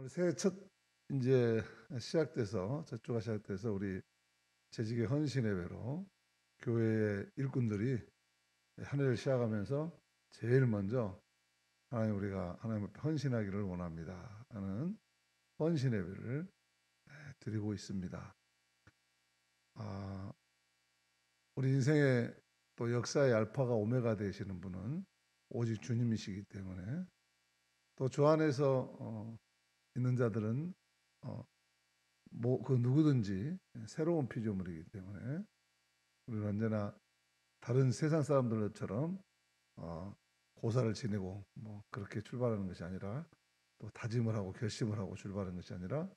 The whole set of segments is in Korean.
오늘 새해 첫 이제 시작돼서 첫 주가 시작돼서 우리 재직의 헌신 예배로 교회의 일꾼들이 한 해를 시작하면서 제일 먼저 우리가 하나님 앞에 헌신하기를 원합니다 하는 헌신 예배를 드리고 있습니다. 우리 인생의 또 역사의 알파가 오메가 되시는 분은 오직 주님이시기 때문에 또 주 안에서 있는 자들은 그 누구든지 새로운 피조물이기 때문에 우리는 언제나 다른 세상 사람들처럼 고사를 지내고 그렇게 출발하는 것이 아니라 또 다짐을 하고 결심을 하고 출발하는 것이 아니라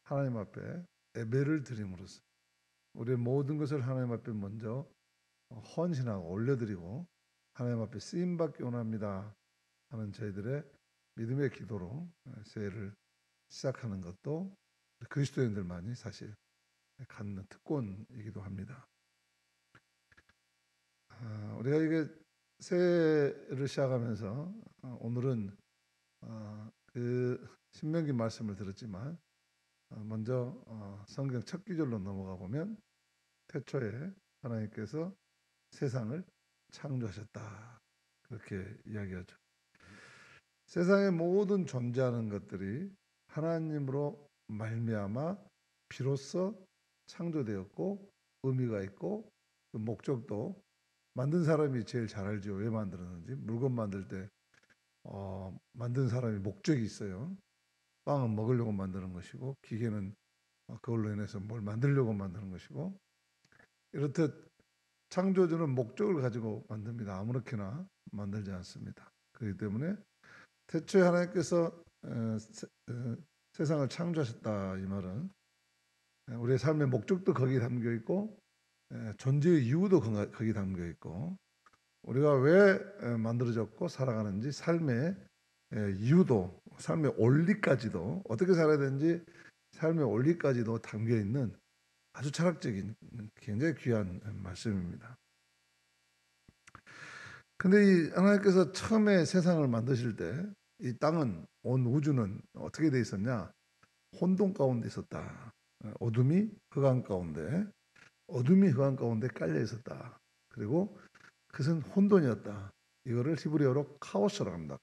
하나님 앞에 예배를 드림으로써 우리의 모든 것을 하나님 앞에 먼저 헌신하고 올려드리고 하나님 앞에 쓰임받기 원합니다 하는 저희들의 믿음의 기도로 새해를 시작하는 것도 그리스도인들만이 사실 갖는 특권이기도 합니다. 우리가 이게 새해를 시작하면서 오늘은 그 신명기 말씀을 들었지만 먼저 성경 첫 구절로 넘어가 보면 태초에 하나님께서 세상을 창조하셨다 그렇게 이야기하죠. 세상의 모든 존재하는 것들이 하나님으로 말미암아 비로소 창조되었고 의미가 있고 그 목적도 만든 사람이 제일 잘 알죠. 왜 만들었는지. 물건 만들 때 만든 사람이 목적이 있어요. 빵은 먹으려고 만드는 것이고 기계는 그걸로 인해서 뭘 만들려고 만드는 것이고 이렇듯 창조주는 목적을 가지고 만듭니다. 아무렇게나 만들지 않습니다. 그렇기 때문에 태초에 하나님께서 세상을 창조하셨다 이 말은 우리의 삶의 목적도 거기 담겨 있고 존재의 이유도 거기 담겨 있고 우리가 왜 만들어졌고 살아가는지 삶의 이유도 삶의 원리까지도 어떻게 살아야 되는지 삶의 원리까지도 담겨 있는 아주 철학적인 굉장히 귀한 말씀입니다. 근데 이 하나님께서 처음에 세상을 만드실 때 이 땅은 온 우주는 어떻게 돼 있었냐? 혼돈 가운데 있었다. 어둠이 흑암 가운데 깔려 있었다. 그리고 그것은 혼돈이었다. 이거를 히브리어로 카오스라고 합니다.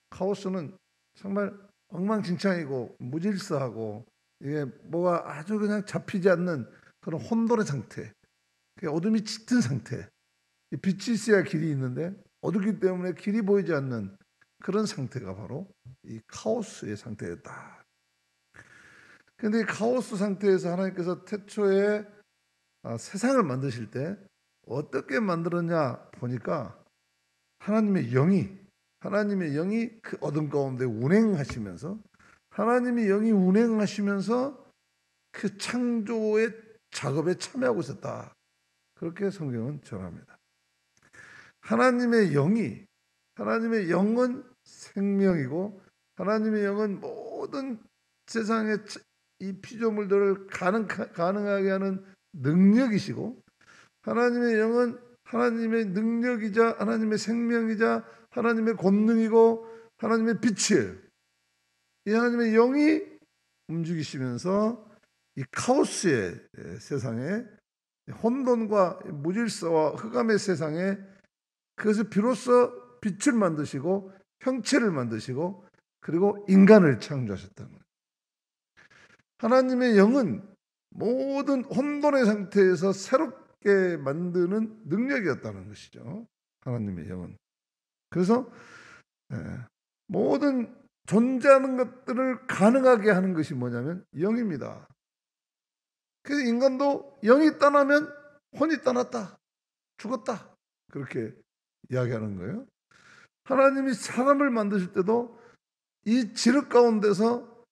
카오스는 정말 엉망진창이고 무질서하고 이게 뭐가 아주 그냥 잡히지 않는 그런 혼돈의 상태. 어둠이 짙은 상태. 빛이 있어야 길이 있는데 어둡기 때문에 길이 보이지 않는 그런 상태가 바로 이 카오스의 상태였다. 그런데 이 카오스 상태에서 하나님께서 태초에 세상을 만드실 때 어떻게 만들었냐 보니까 하나님의 영이 그 어둠 가운데 운행하시면서 그 창조의 작업에 참여하고 있었다. 그렇게 성경은 전합니다. 하나님의 영은 생명이고 하나님의 영은 모든 세상의 이 피조물들을 가능하게 하는 능력이시고 하나님의 영은 하나님의 능력이자 하나님의 생명이자 하나님의 권능이고 하나님의 빛이에요. 이 하나님의 영이 움직이시면서 이 카오스의 세상에 혼돈과 무질서와 흑암의 세상에 그것을 비로소 빛을 만드시고 형체를 만드시고 그리고 인간을 창조하셨다는 거예요. 하나님의 영은 모든 혼돈의 상태에서 새롭게 만드는 능력이었다는 것이죠. 하나님의 영은. 그래서 모든 존재하는 것들을 가능하게 하는 것이 뭐냐면 영입니다. 그래서 인간도 영이 떠나면 혼이 떠났다. 죽었다. 그렇게 이야기하는 거예요. 하나님이 사람을 만드실 때도 이 지륵 가운데서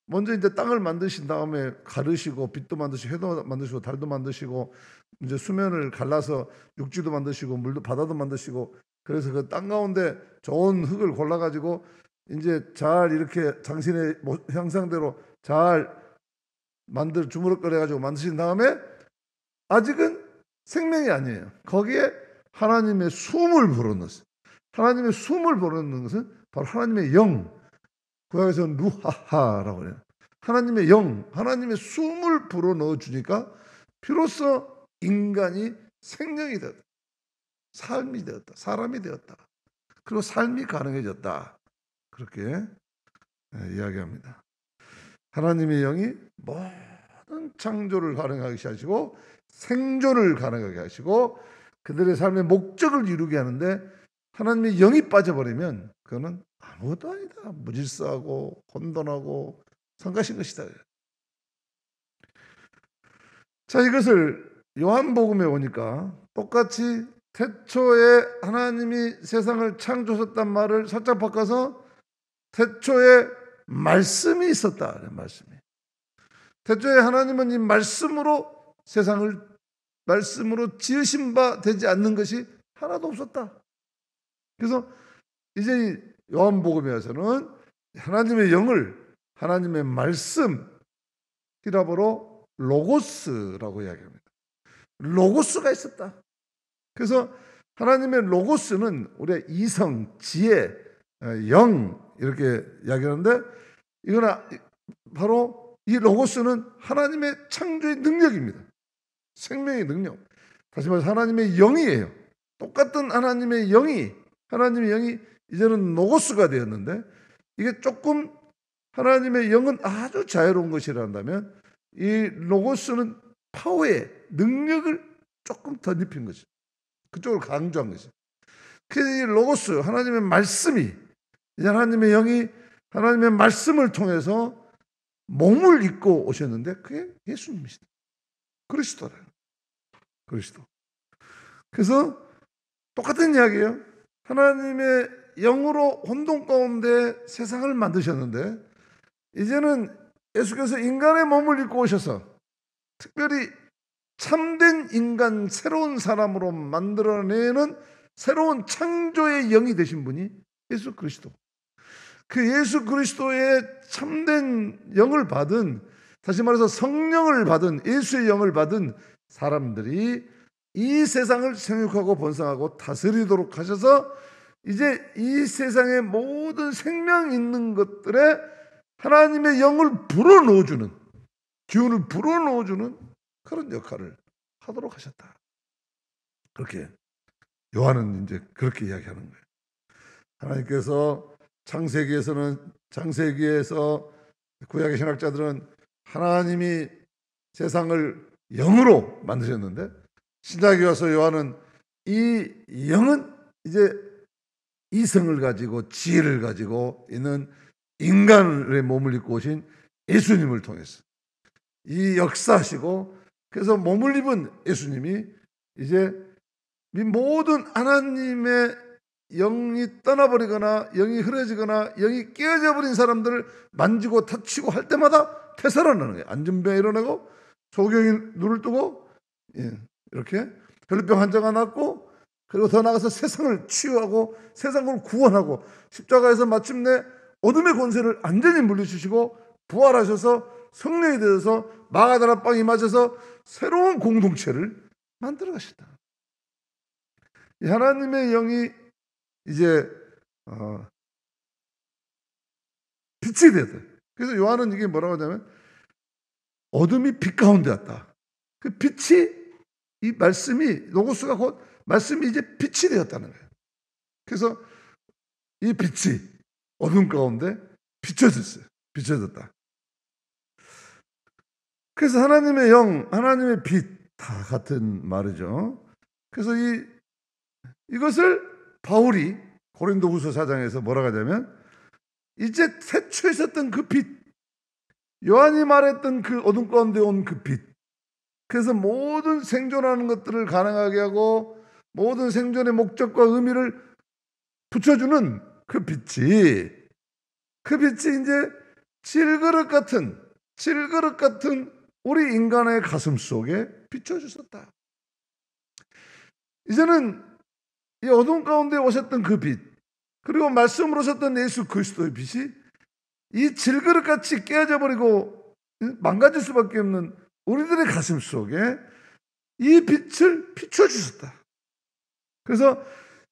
먼저 이제 땅을 만드신 다음에 가르시고 빛도 만드시고 해도 만드시고 달도 만드시고 이제 수면을 갈라서 육지도 만드시고 물도 바다도 만드시고 그래서 그 땅 가운데 좋은 흙을 골라 가지고 이제 잘 이렇게 당신의 형상대로 잘 주무르거려 가지고 만드신 다음에 아직은 생명이 아니에요. 거기에 하나님의 숨을 불어넣었어요. 하나님의 숨을 불어넣는 것은 바로 하나님의 영. 구약에서는 루하하라고 해요. 하나님의 영, 하나님의 숨을 불어넣어 주니까 비로소 인간이 생명이 되었다. 삶이 되었다. 사람이 되었다. 그리고 삶이 가능해졌다. 그렇게 이야기합니다. 하나님의 영이 모든 창조를 가능하게 하시고 생존을 가능하게 하시고 그들의 삶의 목적을 이루게 하는데, 하나님의 영이 빠져버리면 그거는 아무것도 아니다. 무질서하고 혼돈하고 성가신 것이다. 자, 이것을 요한복음에 오니까 똑같이 태초에 하나님이 세상을 창조하셨단 말을 살짝 바꿔서 태초에 말씀이 있었다. 말씀이. 태초에 하나님은 이 말씀으로 세상을 말씀으로 지으신 바 되지 않는 것이 하나도 없었다. 그래서 이제 요한복음에 와서는 하나님의 영을 하나님의 말씀, 히라보로 로고스라고 이야기합니다. 로고스가 있었다. 그래서 하나님의 로고스는 우리의 이성, 지혜, 영 이렇게 이야기하는데, 이거는 바로 이 로고스는 하나님의 창조의 능력입니다. 생명의 능력. 다시 말해서 하나님의 영이에요. 똑같은 하나님의 영이 이제는 로고스가 되었는데, 이게 조금 하나님의 영은 아주 자유로운 것이라 한다면 이 로고스는 파워의 능력을 조금 더 입힌 거죠. 그쪽을 강조한 거죠. 그래서 이 로고스, 하나님의 말씀이, 이제 하나님의 영이 하나님의 말씀을 통해서 몸을 입고 오셨는데 그게 예수님이시다. 그리스도다. 그리스도. 그래서 똑같은 이야기예요. 하나님의 영으로 혼돈 가운데 세상을 만드셨는데, 이제는 예수께서 인간의 몸을 입고 오셔서 특별히 참된 인간, 새로운 사람으로 만들어내는 새로운 창조의 영이 되신 분이 예수 그리스도. 그 예수 그리스도의 참된 영을 받은, 다시 말해서 성령을 받은, 예수의 영을 받은 사람들이 이 세상을 생육하고 번성하고 다스리도록 하셔서 이제 이 세상의 모든 생명 있는 것들에 하나님의 영을 불어넣어주는, 기운을 불어넣어주는 그런 역할을 하도록 하셨다. 그렇게 요한은 이제 그렇게 이야기하는 거예요. 하나님께서 창세기에서 구약의 신학자들은 하나님이 세상을 영으로 만드셨는데, 신약에 와서 요한은 이 영은 이제 이성을 가지고 지혜를 가지고 있는 인간의 몸을 입고 오신 예수님을 통해서 이 역사하시고, 그래서 몸을 입은 예수님이 이제 이 모든 하나님의 영이 떠나버리거나 영이 흐려지거나 영이 깨어져 버린 사람들을 만지고 다치고 할 때마다 태살아나는 거예요. 안전병이 일어나고 소경이 눈을 뜨고, 이렇게 혈루병 환자가 낫고, 그리고 더 나아가서 세상을 치유하고 세상을 구원하고 십자가에서 마침내 어둠의 권세를 완전히 물리치시고 부활하셔서 성령이 되어서 마가다라 빵이 맞아서 새로운 공동체를 만들어 가셨다. 하나님의 영이 이제 빛이 되었다. 그래서 요한은 이게 뭐라고 하냐면 어둠이 빛 가운데 왔다. 그 빛이, 이 말씀이, 로고스가 곧 말씀이 이제 빛이 되었다는 거예요. 그래서 이 빛이 어둠 가운데 비춰졌어요. 비춰졌다. 그래서 하나님의 영, 하나님의 빛 다 같은 말이죠. 그래서 이것을 바울이 고린도후서 4장에서 뭐라고 하냐면, 이제 태초에 있었던 그 빛, 요한이 말했던 그 어둠 가운데 온 그 빛, 그래서 모든 생존하는 것들을 가능하게 하고 모든 생존의 목적과 의미를 붙여주는 그 빛이 이제 질그릇 같은 우리 인간의 가슴 속에 비춰주셨다. 이제는 이 어둠 가운데 오셨던 그 빛, 그리고 말씀으로 오셨던 예수 그리스도의 빛이 이 질그릇같이 깨어져 버리고 망가질 수밖에 없는 우리들의 가슴 속에 이 빛을 비춰주셨다. 그래서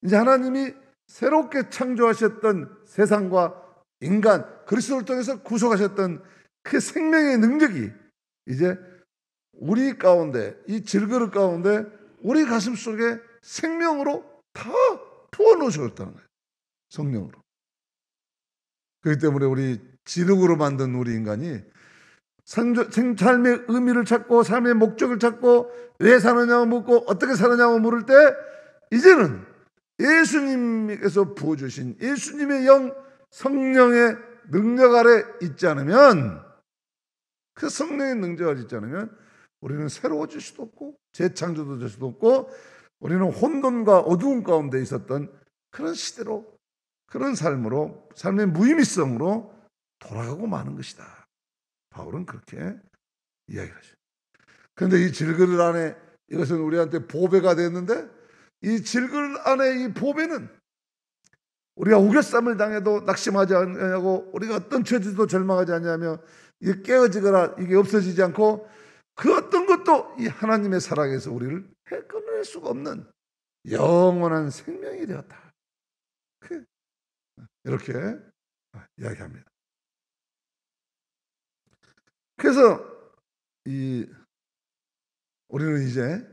이제 하나님이 새롭게 창조하셨던 세상과 인간 그리스도를 통해서 구속하셨던 그 생명의 능력이 이제 우리 가운데, 이 질그릇 가운데 우리 가슴 속에 생명으로 다 부어놓으셨다는 거예요. 성령으로. 그렇기 때문에 우리 진흙으로 만든 우리 인간이 삶의 의미를 찾고 삶의 목적을 찾고 왜 사느냐고 묻고 어떻게 사느냐고 물을 때 이제는 예수님께서 부어주신 예수님의 영 성령의 능력 아래 있지 않으면, 그 성령의 능력 아래 있지 않으면 우리는 새로워질 수도 없고 재창조도 될 수도 없고, 우리는 혼돈과 어두움 가운데 있었던 그런 시대로, 그런 삶으로, 삶의 무의미성으로 돌아가고 마는 것이다. 바울은 그렇게 이야기를 하죠. 그런데 이 질그릇 안에 이것은 우리한테 보배가 됐는데, 이 질그릇 안에 이 보배는 우리가 우겨쌈을 당해도 낙심하지 않냐고, 우리가 어떤 처지도 절망하지 않냐며 이게 깨어지거나 이게 없어지지 않고, 그 어떤 것도 이 하나님의 사랑에서 우리를 끊어낼 수가 없는 영원한 생명이 되었다. 이렇게 이야기합니다. 그래서 우리는 이제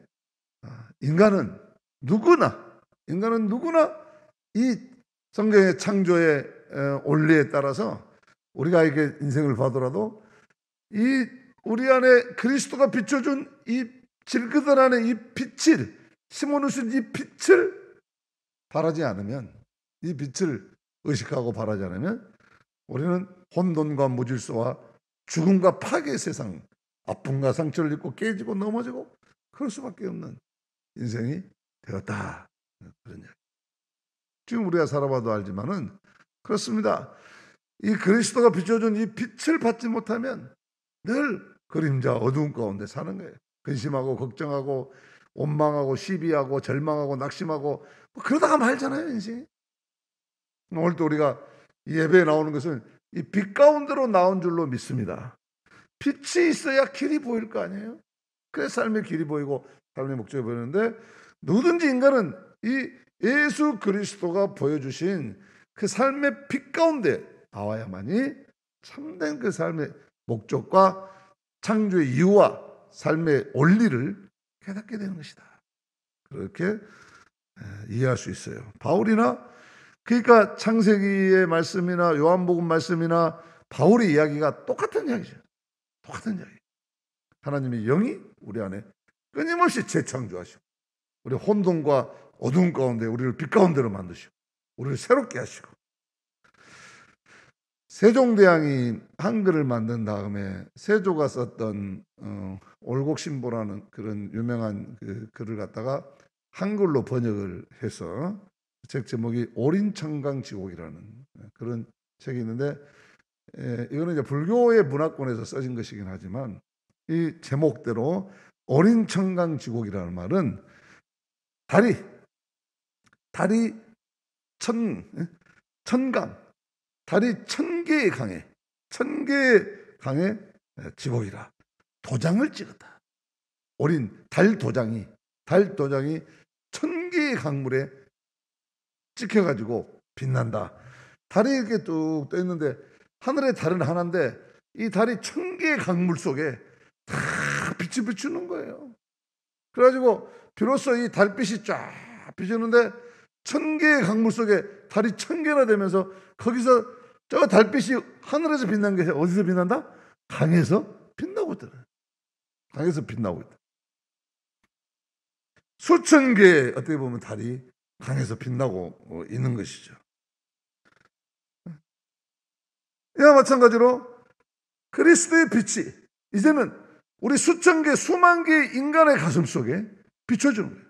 인간은 누구나 이 성경의 창조의 원리에 따라서 우리가 이렇게 인생을 봐더라도 이 우리 안에 그리스도가 비춰준 이 질그릇 안에 이 빛을 심어놓으신 이 빛을 바라지 않으면, 이 빛을 의식하고 바라지 않으면 우리는 혼돈과 무질서와 죽음과 파괴의 세상, 아픔과 상처를 입고 깨지고 넘어지고 그럴 수밖에 없는 인생이 되었다. 그런 이야기. 지금 우리가 살아봐도 알지만은 그렇습니다. 이 그리스도가 비춰준 이 빛을 받지 못하면 늘 그림자 어두운 가운데 사는 거예요. 근심하고 걱정하고 원망하고 시비하고 절망하고 낙심하고 그러다가 말잖아요, 인생이. 오늘도 우리가 예배에 나오는 것은 이 빛 가운데로 나온 줄로 믿습니다. 빛이 있어야 길이 보일 거 아니에요. 그래서 삶의 길이 보이고 삶의 목적이 보이는데, 누구든지 인간은 이 예수 그리스도가 보여주신 그 삶의 빛 가운데 나와야만이 참된 그 삶의 목적과 창조의 이유와 삶의 원리를 깨닫게 되는 것이다. 그렇게 이해할 수 있어요. 바울이나, 그러니까 창세기의 말씀이나 요한복음 말씀이나 바울의 이야기가 똑같은 이야기죠. 똑같은 이야기. 하나님의 영이 우리 안에 끊임없이 재창조하시고 우리 혼돈과 어두운 가운데 우리를 빛 가운데로 만드시고 우리를 새롭게 하시고, 세종대왕이 한글을 만든 다음에 세조가 썼던 올곡신보라는 그런 유명한 그 글을 갖다가 한글로 번역을 해서 책 제목이 오린천강지곡이라는 그런 책이 있는데, 이거는 이제 불교의 문화권에서 써진 것이긴 하지만 이 제목대로 오린천강지곡이라는 말은 달이 천강, 달이 1000개의 강에 1000개의 강에 지곡이라 도장을 찍었다. 달 도장이 1000개의 강물에 찍혀가지고 빛난다. 달이 이렇게 뚝 떠 있는데 하늘의 달은 하나인데 이 달이 1000개의 강물 속에 다 빛을 비추는 거예요. 그래가지고 비로소 이 달빛이 쫙 비추는데 1000개의 강물 속에 달이 1000개나 되면서 거기서 저 달빛이 하늘에서 빛난 게 어디서 빛난다? 강에서 빛나고 있더라. 강에서 빛나고 있다. 수천 개의 어떻게 보면 달이 강에서 빛나고 있는 것이죠. 이와 마찬가지로 그리스도의 빛이 이제는 우리 수천 개, 수만 개의 인간의 가슴 속에 비춰주는 거예요.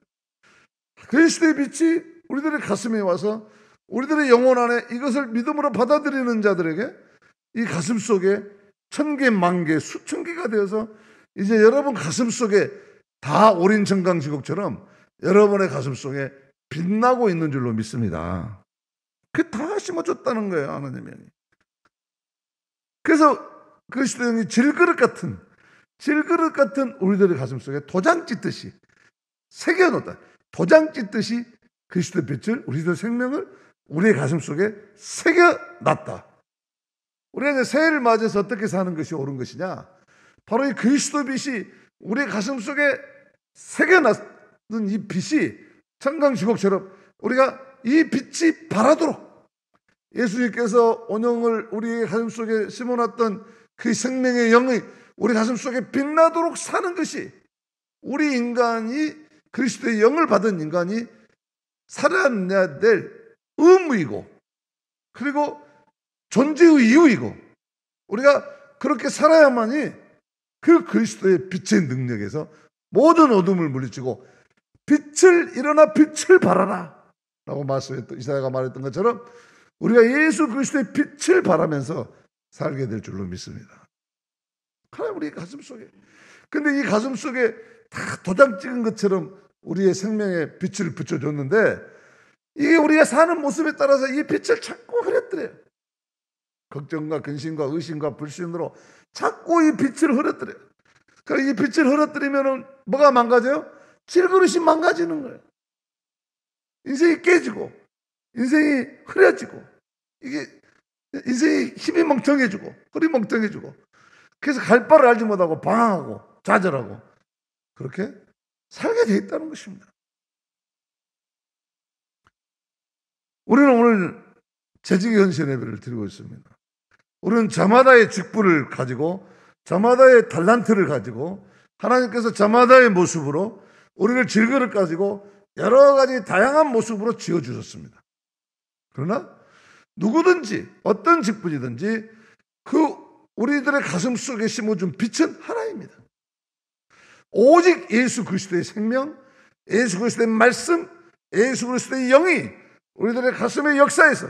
그리스도의 빛이 우리들의 가슴에 와서 우리들의 영혼 안에 이것을 믿음으로 받아들이는 자들에게 이 가슴 속에 1000개, 10,000개, 수천 개가 되어서 이제 여러분 가슴 속에 다 오린천강지곡처럼 여러분의 가슴 속에 빛나고 있는 줄로 믿습니다. 그게 다 심어줬다는 거예요, 하나님이. 그래서 그리스도 영이 질그릇 같은 우리들의 가슴 속에 도장 찍듯이 새겨놓았다. 도장 찍듯이 그리스도의 빛을, 우리들의 생명을 우리의 가슴 속에 새겨놨다. 우리가 이제 새해를 맞이해서 어떻게 사는 것이 옳은 것이냐? 바로 이 그리스도 빛이 우리 가슴 속에 새겨놨던 이 빛이 청강지곡처럼 우리가 이 빛이 바라도록 예수님께서 온영을 우리 가슴 속에 심어놨던 그 생명의 영이 우리 가슴 속에 빛나도록 사는 것이 우리 인간이 그리스도의 영을 받은 인간이 살아내야 될 의무이고 그리고 존재의 이유이고 우리가 그렇게 살아야만이 그 그리스도의 빛의 능력에서 모든 어둠을 물리치고 일어나 빛을 발하라 라고 말씀했던 이사야가 말했던 것처럼 우리가 예수 그리스도의 빛을 바라면서 살게 될 줄로 믿습니다. 하나님 우리 가슴 속에 근데 이 가슴 속에 다 도장 찍은 것처럼 우리의 생명에 빛을 붙여줬는데 이게 우리가 사는 모습에 따라서 이 빛을 자꾸 흐려뜨려요. 걱정과 근심과 의심과 불신으로 자꾸 이 빛을 흐려뜨려요. 그러니까 이 빛을 흐려뜨리면 뭐가 망가져요? 질그릇이 망가지는 거예요. 인생이 깨지고 인생이 흐려지고 이게 인생이 힘이 멍청해지고 허리 멍청해지고 그래서 갈 바를 알지 못하고 방황하고 좌절하고 그렇게 살게 돼 있다는 것입니다. 우리는 오늘 재직의 헌신 예배를 드리고 있습니다. 우리는 저마다의 직분을 가지고 저마다의 달란트를 가지고 하나님께서 저마다의 모습으로 우리를 질그릇 가지고 여러 가지 다양한 모습으로 지어주셨습니다. 그러나 누구든지 어떤 직분이든지 그 우리들의 가슴 속에 심어준 빛은 하나입니다. 오직 예수 그리스도의 생명, 예수 그리스도의 말씀, 예수 그리스도의 영이 우리들의 가슴의 역사에서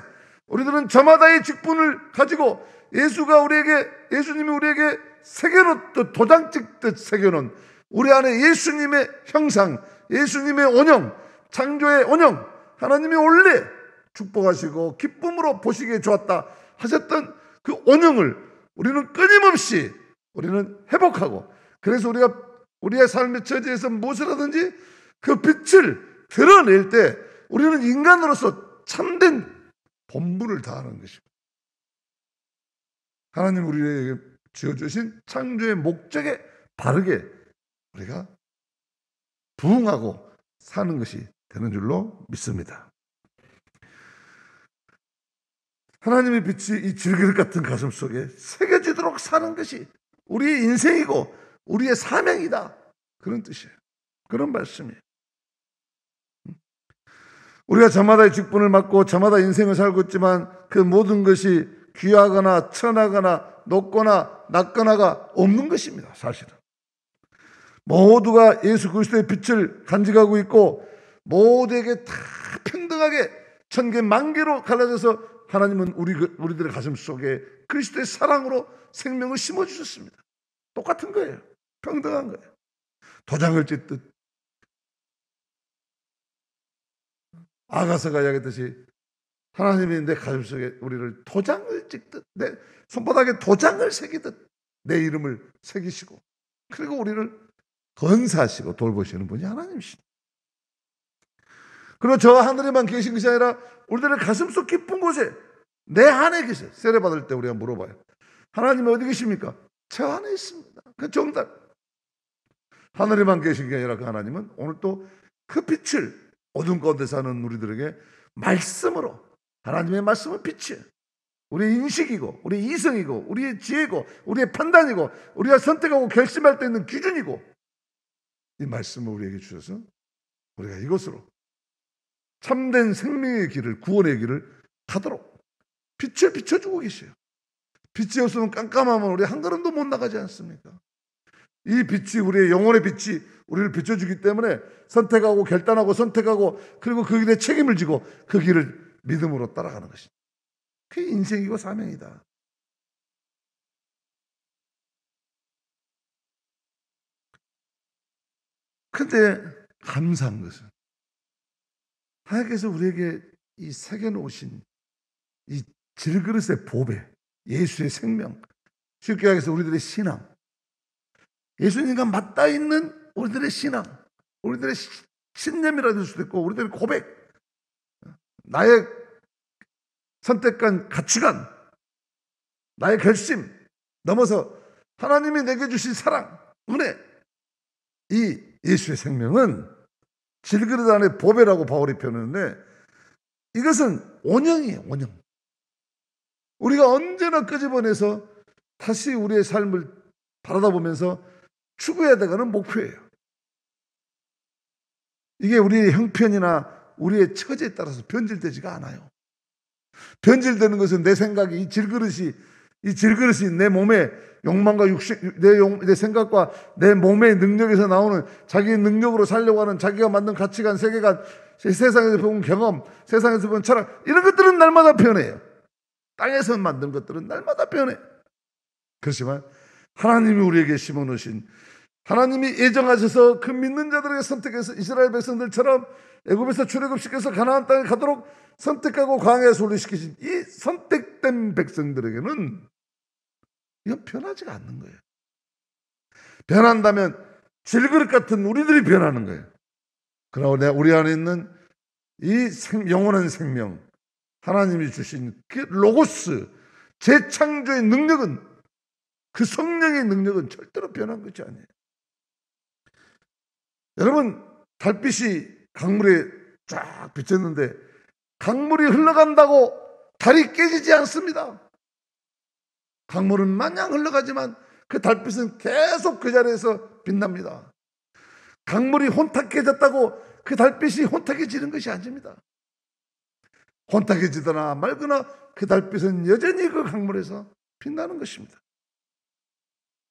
우리들은 저마다의 직분을 가지고 예수님이 우리에게 새겨놓듯 도장 찍듯 새겨놓은 우리 안에 예수님의 형상, 예수님의 온영, 창조의 온영, 하나님이 원래 축복하시고 기쁨으로 보시기에 좋았다 하셨던 그 온영을 우리는 끊임없이 우리는 회복하고 그래서 우리가 우리의 삶의 처지에서 무엇을 하든지 그 빛을 드러낼 때 우리는 인간으로서 참된 본분을 다하는 것입니다. 하나님 우리에게 지어주신 창조의 목적에 바르게 우리가 부응하고 사는 것이 되는 줄로 믿습니다. 하나님의 빛이 이 질그릇 같은 가슴 속에 새겨지도록 사는 것이 우리의 인생이고 우리의 사명이다. 그런 뜻이에요. 그런 말씀이에요. 우리가 저마다의 직분을 맡고 저마다 인생을 살고 있지만 그 모든 것이 귀하거나 천하거나 높거나 낮거나가 없는 것입니다. 사실은. 모두가 예수 그리스도의 빛을 간직하고 있고 모두에게 다 평등하게 천개 만개로 갈라져서 하나님은 우리들의 가슴 속에 그리스도의 사랑으로 생명을 심어주셨습니다. 똑같은 거예요. 평등한 거예요. 도장을 찍듯 아가서가 이야기했듯이 하나님이 내 가슴 속에 우리를 도장을 찍듯 내 손바닥에 도장을 새기듯 내 이름을 새기시고 그리고 우리를 건사하시고 돌보시는 분이 하나님이십니다. 그리고 저 하늘에만 계신 것이 아니라 우리들의 가슴속 깊은 곳에 내 안에 계세요. 세례 받을 때 우리가 물어봐요. 하나님이 어디 계십니까? 저 안에 있습니다. 그 정답. 하늘에만 계신 게 아니라 그 하나님은 오늘 또 그 빛을 어둠 가운데 사는 우리들에게 말씀으로 하나님의 말씀은 빛이에요. 우리의 인식이고 우리의 이성이고 우리의 지혜고 우리의 판단이고 우리가 선택하고 결심할 때 있는 기준이고 이 말씀을 우리에게 주셔서 우리가 이것으로 참된 생명의 길을 구원의 길을 가도록 빛을 비춰주고 계셔요. 빛이 없으면 깜깜하면 우리 한 걸음도 못 나가지 않습니까? 이 빛이 우리의 영혼의 빛이 우리를 비춰주기 때문에 선택하고 결단하고 선택하고 그리고 그 길에 책임을 지고 그 길을 믿음으로 따라가는 것이죠. 그게 인생이고 사명이다. 근데 감사한 것은 하나님께서 우리에게 이 새겨놓으신 이 질그릇의 보배, 예수의 생명, 쉽게 말해서 우리들의 신앙, 예수님과 맞닿아 있는 우리들의 신앙, 우리들의 신념이라 될 수도 있고 우리들의 고백, 나의 선택한 가치관, 나의 결심 넘어서 하나님이 내게 주신 사랑, 은혜, 이 예수의 생명은 질그릇 안에 보배라고 바울이 표현하는데 이것은 원형이에요. 원형. 우리가 언제나 끄집어내서 다시 우리의 삶을 바라다보면서 추구해야 되는 목표예요. 이게 우리의 형편이나 우리의 처지에 따라서 변질되지가 않아요. 변질되는 것은 내 생각이 이 질그릇이 내 몸의 욕망과 내 생각과 내 몸의 능력에서 나오는 자기의 능력으로 살려고 하는 자기가 만든 가치관, 세계관, 세상에서 본 경험, 세상에서 본 철학, 이런 것들은 날마다 변해요. 땅에서 만든 것들은 날마다 변해. 그렇지만 하나님이 우리에게 심어놓으신, 하나님이 예정하셔서 그 믿는 자들에게 선택해서 이스라엘 백성들처럼 애굽에서 출애굽시켜서 가나안 땅에 가도록 선택하고 광야에 소리시키신 이 선택된 백성들에게는 이건 변하지가 않는 거예요. 변한다면 질그릇 같은 우리들이 변하는 거예요. 그러나 우리 안에 있는 이 영원한 생명, 하나님이 주신 그 로고스, 재창조의 능력은, 그 성령의 능력은 절대로 변한 것이 아니에요. 여러분, 달빛이 강물에 쫙 비쳤는데 강물이 흘러간다고 달이 깨지지 않습니다. 강물은 마냥 흘러가지만 그 달빛은 계속 그 자리에서 빛납니다. 강물이 혼탁해졌다고 그 달빛이 혼탁해지는 것이 아닙니다. 혼탁해지거나 말거나 그 달빛은 여전히 그 강물에서 빛나는 것입니다.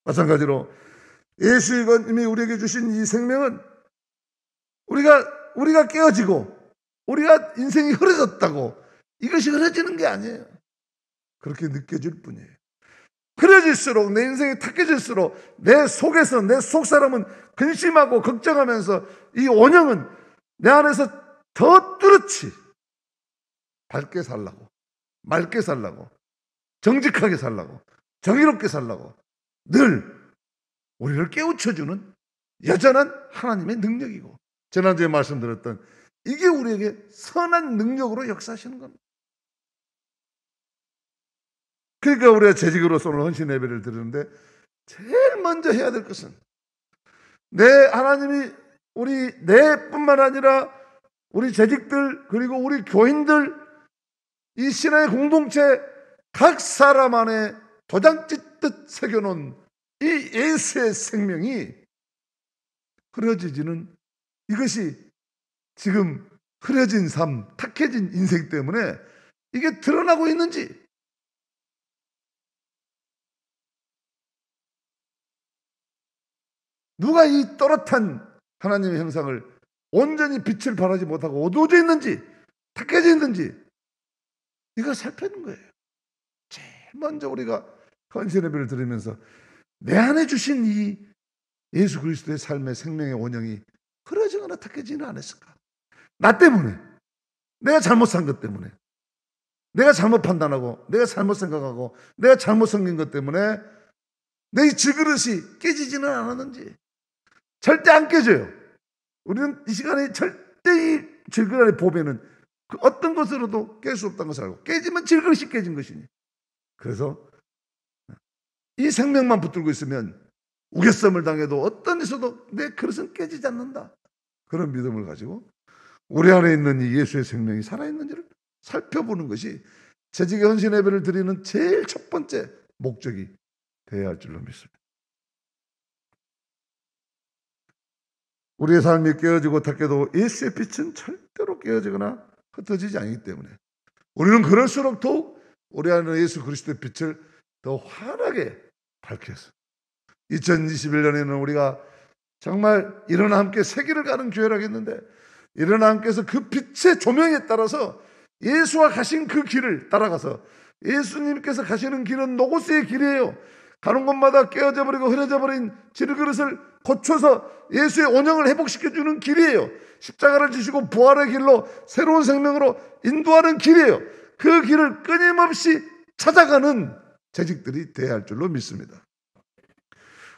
마찬가지로 예수님이 우리에게 주신 이 생명은 우리가 깨어지고 우리가 인생이 흐려졌다고 이것이 흐려지는 게 아니에요. 그렇게 느껴질 뿐이에요. 흐려질수록, 내 인생이 탁해질수록 내 속에서, 내 속사람은 근심하고 걱정하면서 이 원형은 내 안에서 더 뚜렷이 밝게 살라고, 맑게 살라고, 정직하게 살라고, 정의롭게 살라고 늘 우리를 깨우쳐주는 여전한 하나님의 능력이고, 지난주에 말씀드렸던 이게 우리에게 선한 능력으로 역사하시는 겁니다. 그러니까 우리가 재직으로서 오늘 헌신 예배를 드리는데 제일 먼저 해야 될 것은 하나님이 내뿐만 아니라 우리 재직들, 그리고 우리 교인들, 이 신의 공동체 각 사람 안에 도장 찍듯 새겨놓은 이 예수의 생명이 흐려지지는, 이것이 지금 흐려진 삶, 탁해진 인생 때문에 이게 드러나고 있는지, 누가 이 또렷한 하나님의 형상을 온전히 빛을 발하지 못하고 어두워져 있는지, 탁해져 있는지, 이걸 살피는 거예요. 제일 먼저 우리가 헌신 예배를 드리면서 내 안에 주신 이 예수 그리스도의 삶의 생명의 원형이 흐려지거나 탁해지지는 않았을까? 나 때문에, 내가 잘못 산 것 때문에, 내가 잘못 판단하고, 내가 잘못 생각하고, 내가 잘못 섬긴 것 때문에 내 이 질그릇이 깨지지는 않았는지. 절대 안 깨져요. 우리는 이 시간에 절대 이 질그릇의 보배는 그 어떤 것으로도 깰 수 없다는 것을 알고, 깨지면 질그릇이 깨진 것이니. 그래서 이 생명만 붙들고 있으면 우겨쌈을 당해도 어떤 데서도 내 그릇은 깨지지 않는다. 그런 믿음을 가지고 우리 안에 있는 이 예수의 생명이 살아있는지를 살펴보는 것이 재직의 헌신 예배를 드리는 제일 첫 번째 목적이 되어야 할 줄로 믿습니다. 우리의 삶이 깨어지고 탁해도 예수의 빛은 절대로 깨어지거나 흩어지지 않기 때문에 우리는 그럴수록 더욱 우리 안에 있는 예수 그리스도의 빛을 더 환하게 밝혀서 2021년에는 우리가 정말 일어나 함께 세계를 가는 교회라고 했는데, 일어나 함께해서 그 빛의 조명에 따라서 예수와 가신 그 길을 따라가서, 예수님께서 가시는 길은 노고스의 길이에요. 가는 곳마다 깨어져 버리고 흐려져 버린 질그릇을 고쳐서 예수의 원형을 회복시켜주는 길이에요. 십자가를 지시고 부활의 길로 새로운 생명으로 인도하는 길이에요. 그 길을 끊임없이 찾아가는 재직들이 되어야 할 줄로 믿습니다.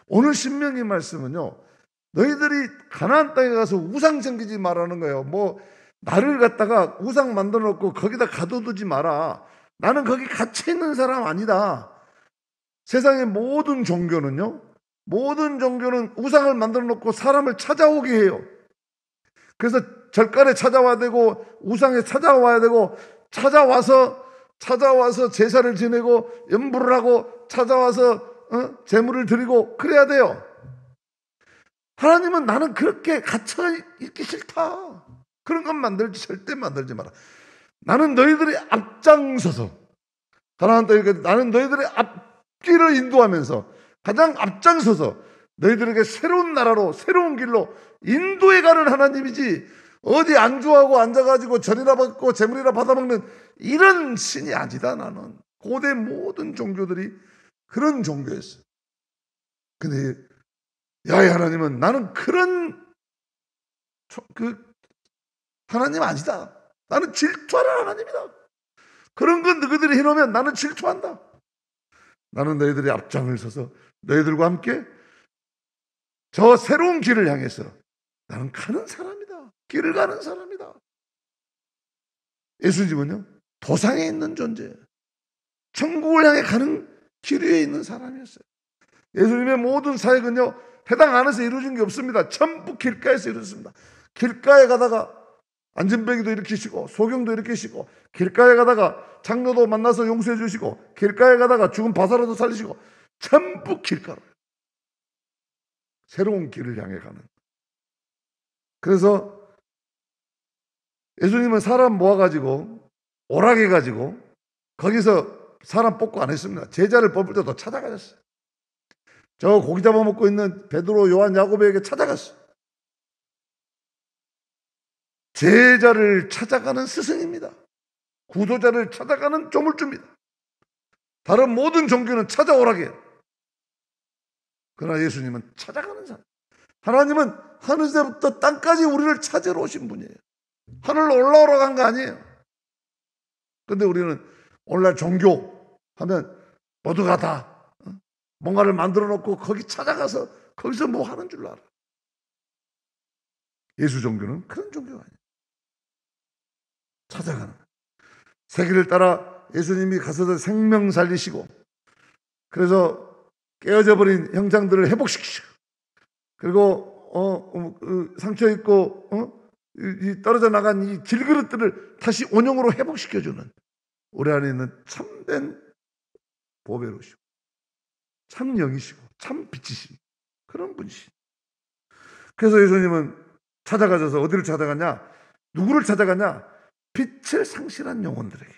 오늘 신명기 말씀은요, 너희들이 가나안 땅에 가서 우상 섬기지 말라는 거예요. 나를 갖다가 우상 만들어 놓고 거기다 가둬두지 마라. 나는 거기 갇혀 있는 사람 아니다. 세상의 모든 종교는요, 모든 종교는 우상을 만들어 놓고 사람을 찾아오게 해요. 그래서 절간에 찾아와야 되고 우상에 찾아와야 되고 찾아와서 제사를 지내고 염불을 하고 찾아와서 제물을 드리고 그래야 돼요. 하나님은 나는 그렇게 갇혀 있기 싫다. 그런 건 절대 만들지 마라. 나는 너희들이 앞장서서 나는 너희들의 앞길을 인도하면서 가장 앞장서서 너희들에게 새로운 나라로 새로운 길로 인도해가는 하나님이지 어디 안주하고 앉아가지고 절이나 받고 재물이나 받아먹는 이런 신이 아니다. 나는 고대 모든 종교들이 그런 종교였어요. 근데 야훼 하나님은 나는 그런 하나님 아니다. 나는 질투하는 하나님이다. 그런 건 너희들이 해놓으면 나는 질투한다. 나는 너희들의 앞장을 서서 너희들과 함께 저 새로운 길을 향해서 나는 가는 사람이다. 길을 가는 사람이다. 예수님은요, 도상에 있는 존재, 천국을 향해 가는 길 위에 있는 사람이었어요. 예수님의 모든 사역은요, 해당 안에서 이루어진 게 없습니다. 전부 길가에서 이루어졌습니다. 길가에 가다가 안진뱅이도 일으키시고 소경도 일으키시고 길가에 가다가 장로도 만나서 용서해 주시고 길가에 가다가 죽은 바사라도 살리시고 전부 길가로 새로운 길을 향해 가는. 그래서 예수님은 사람 모아가지고 오락해가지고 거기서 사람 뽑고 안 했습니다. 제자를 뽑을 때도 찾아가셨어요. 저 고기 잡아먹고 있는 베드로, 요한, 야고보에게 찾아갔어요. 제자를 찾아가는 스승입니다. 구도자를 찾아가는 조물주입니다. 다른 모든 종교는 찾아오라게 해요. 그러나 예수님은 찾아가는 사람. 하나님은 하늘에서부터 땅까지 우리를 찾으러 오신 분이에요. 하늘로 올라오러 간 거 아니에요. 근데 우리는 오늘날 종교 하면 모두가 다 뭔가를 만들어 놓고 거기 찾아가서 거기서 뭐 하는 줄 알아. 예수 종교는 그런 종교가 아니에요. 찾아가는. 세기를 따라 예수님이 가서서 생명 살리시고 그래서 깨어져 버린 형장들을 회복시키시고 그리고 상처 있고 떨어져 나간 이 길그릇들을 다시 원형으로 회복시켜주는 우리 안에 있는 참된 보배로시고 참 영이시고 참 빛이신 그런 분이시. 그래서 예수님은 찾아가셔서 어디를 찾아가냐? 누구를 찾아가냐? 빛을 상실한 영혼들에게,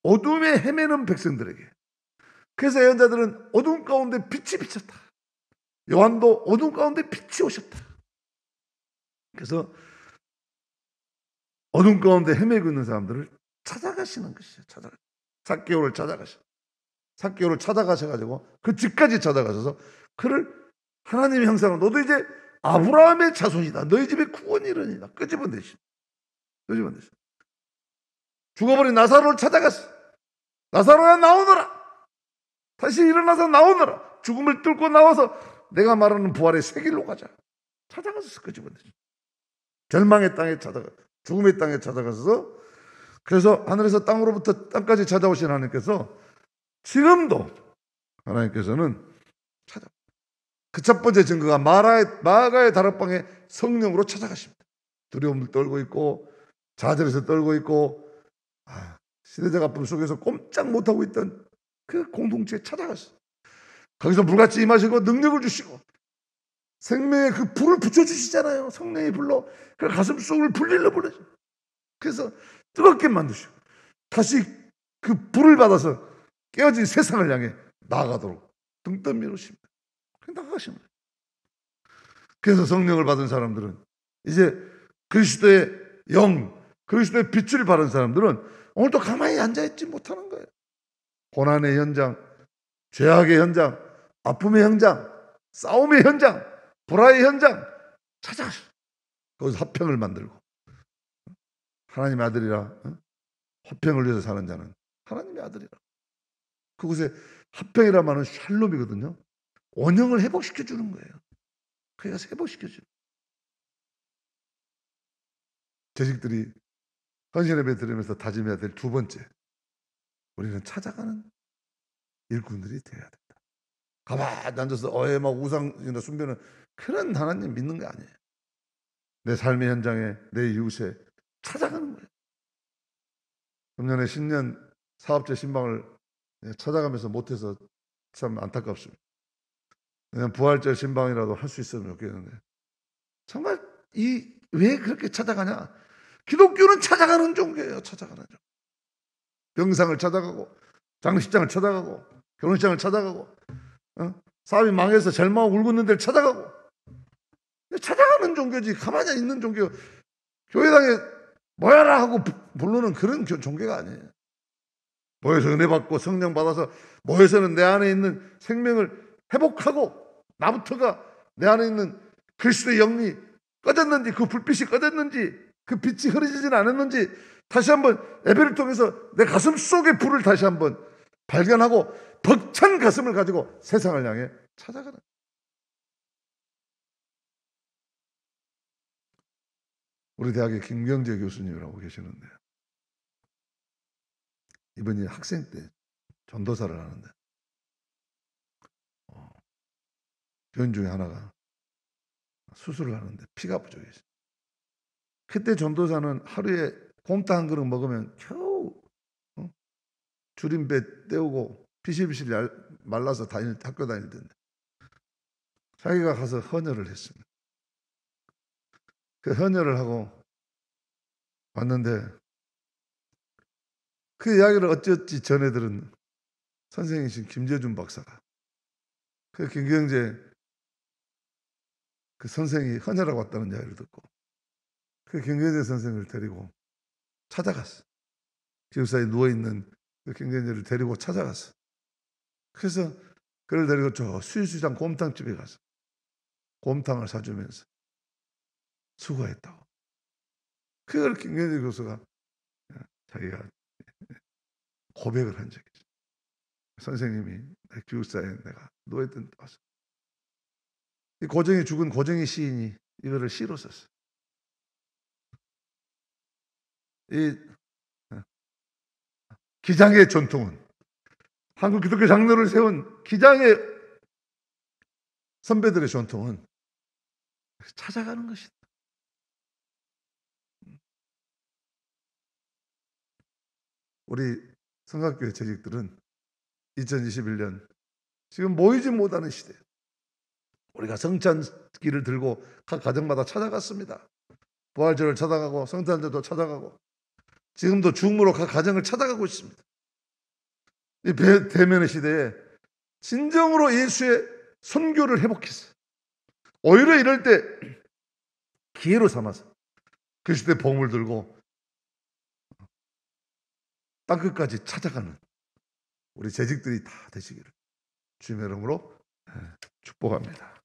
어둠에 헤매는 백성들에게. 그래서 예언자들은 어둠 가운데 빛이 비쳤다. 요한도 어둠 가운데 빛이 오셨다. 그래서 어둠 가운데 헤매고 있는 사람들을 찾아가시는 것이죠. 삭개오를 찾아가셔가지고 그 집까지 찾아가셔서 그를 하나님의 형상으로 너도 이제 아브라함의 자손이다. 너희 집에 구원이 이르니라. 끄집어내신. 죽어버린 나사로를 찾아갔어. 나사로야 나오너라. 다시 일어나서 나오너라. 죽음을 뚫고 나와서 내가 말하는 부활의 새 길로 가자. 찾아가서 끄집어내신. 절망의 땅에 죽음의 땅에 찾아가서 그래서 하늘에서 땅으로부터 땅까지 찾아오신 하나님께서 지금도 하나님께서는 그 첫 번째 증거가 마가의 다락방에 성령으로 찾아가십니다. 두려움을 떨고 있고 좌절에서 떨고 있고 시대적 아픔 속에서 꼼짝 못하고 있던 그 공동체에 찾아갔어요. 거기서 불같이 임하시고 능력을 주시고 생명의 그 불을 붙여주시잖아요. 성령의 불로 그 가슴 속을 불릴러 보내죠. 그래서 뜨겁게 만드시고 다시 그 불을 받아서 깨어진 세상을 향해 나아가도록 등 떠밀으십니다. 나가십니다. 그래서 성령을 받은 사람들은 이제 그리스도의 그리스도의 빛을 받은 사람들은 오늘도 가만히 앉아있지 못하는 거예요. 고난의 현장, 죄악의 현장, 아픔의 현장, 싸움의 현장, 불화의 현장 찾아가서 거기서 화평을 만들고 하나님의 아들이라 화평을 위해서 사는 자는 하나님의 아들이라. 그곳에 화평이라 말은 샬롬이거든요. 원형을 회복시켜주는 거예요. 그가 회복시켜주는. 재직들이 헌신 예배 드리면서 다짐해야 될 두 번째, 우리는 찾아가는 일꾼들이 되어야 된다. 가만히 앉아서 막 우상이나 숭배는 그런 하나님 믿는 게 아니에요. 내 삶의 현장에 내 이웃에 찾아가는 거예요. 금년에 신년 사업체 신방을 찾아가면서 못해서 참 안타깝습니다. 그냥 부활절 신방이라도 할 수 있으면 좋겠는데 정말 왜 그렇게 찾아가냐? 기독교는 찾아가는 종교예요. 찾아가는 종교. 병상을 찾아가고 장례식장을 찾아가고 결혼식장을 찾아가고 사업이 망해서 절망하고 울고 있는 데를 찾아가고 찾아가는 종교지 가만히 있는 종교. 교회당에 모여라 하고 부르는 그런 종교가 아니에요. 모여서 은혜 받고 성령 받아서 모여서는 내 안에 있는 생명을 회복하고 나부터가 내 안에 있는 그리스도의 영이 꺼졌는지 그 불빛이 꺼졌는지 그 빛이 흐려지진 않았는지 다시 한번 예배를 통해서 내 가슴 속의 불을 다시 한번 발견하고 벅찬 가슴을 가지고 세상을 향해 찾아가는. 우리 대학에 김경재 교수님이라고 계시는데 이분이 학생 때 전도사를 하는데 교인 중에 하나가 수술을 하는데 피가 부족해서 그때 전도사는 하루에 곰탕 한 그릇 먹으면 겨우 줄임배 때우고 비실비실 말라서 학교 다닐 텐데 자기가 가서 헌혈을 했습니다. 그 헌혈을 하고 왔는데 그 이야기를 어찌어찌 전해 들은 선생이신 김재준 박사가 그 김경재 그 선생이 헌혈하고 왔다는 이야기를 듣고 그 김경재 선생을 데리고 찾아갔어. 기숙사에 누워있는 그 김경재를 데리고 찾아갔어. 그래서 그를 데리고 저 수유수장 곰탕집에 가서 곰탕을 사주면서 수고했다고. 그걸 김경재 교수가 자기가 고백을 한 적이 있어요. 선생님이 내 기숙사에 내가 누워있던 때 와서 이 고정이 죽은 고정희 시인이 이거를 시로 썼어요. 이 기장의 전통은 한국 기독교 장로를 세운 기장의 선배들의 전통은 찾아가는 것이다. 우리 성악교회 재직들은 2021년 지금 모이지 못하는 시대에 우리가 성찬기를 들고 각 가정마다 찾아갔습니다. 부활절을 찾아가고 성탄절도 찾아가고 지금도 중무로 각 가정을 찾아가고 있습니다. 이 대면의 시대에 진정으로 예수의 선교를 회복했어요. 오히려 이럴 때 기회로 삼아서 그리스도의 복음을 들고 땅끝까지 찾아가는 우리 재직들이 다 되시기를 주님의 이름으로 축복합니다.